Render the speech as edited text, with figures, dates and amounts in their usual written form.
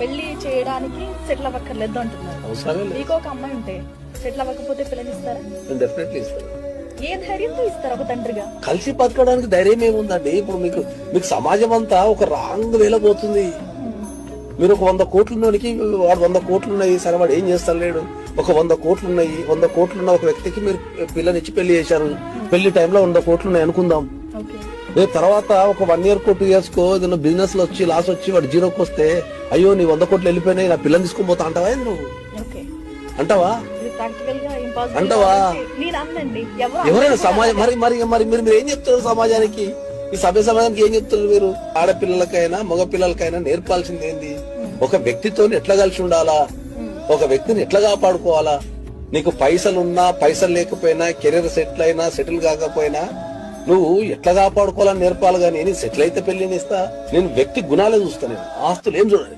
పెళ్లి చేయడానికి సెటిల్ అవ్వక్కర్లేదు అంటున్నారు. అవసరమే లేదు. మీకు ఒక అమ్మాయి ఉంటే సెటిల్ అవ్వకపోతే పిల్లనిస్తారా? నేను డెఫినెట్లీ ఇస్తాను. ఏ ధైర్యంతో ఇస్తారు ఒక తండ్రిగా? కలిసి బతకడానికి ధైర్యం ఏముందండి? ఇప్పుడు మీకు సమాజం అంతా ఒక రాంగ్ వేలో పోతుంది. మీరు ఒక 100 కోట్లున్నోనికి వాడు 100 కోట్లు ఉన్నాయి, సరే వాడు ఏం చేస్తాను లేడు. ఒక 100 కోట్లు ఉన్నాయి, 100 కోట్లున్న ఒక వ్యక్తికి మీరు పిల్లనిచ్చి పెళ్లి చేశారు. పెళ్లి టైంలో 100 కోట్లు ఉన్నాయి అనుకుందాం. రేపు తర్వాత ఒక 1 year 2 years కో ఏదైనా బిజినెస్ లో వచ్చి లాస్ వచ్చి వాడు జీరోకి వస్తే, అయ్యో నీ 100 కోట్లు వెళ్ళిపోయినాయి, నా పిల్లని తీసుకుని పోతా అంటావా? నువ్వు అంటావా? అంటావా? ఎవరైనా సమాజం మరి మరి మరి మీరు ఏం చెప్తారు సమాజానికి? ఈ సమాజానికి ఏం చెప్తున్నారు మీరు? ఆడపిల్లలకైనా మగ పిల్లలకైనా నేర్పాల్సింది ఏంది? ఒక వ్యక్తితో ఎట్లా కలిసి ఉండాలా, ఒక వ్యక్తిని ఎట్లా కాపాడుకోవాలా. నీకు పైసలున్నా పైసలు లేకపోయినా, కెరీర్ సెటిల్ అయినా సెటిల్ కాకపోయినా నువ్వు ఎట్లా కాపాడుకోవాలని నేర్పాలి. కానీ నేను సెటిల్ అయితే పెళ్లిని ఇస్తా. నేను వ్యక్తి గుణాలే చూస్తా, నేను ఆస్తులు ఏం చూడాలి.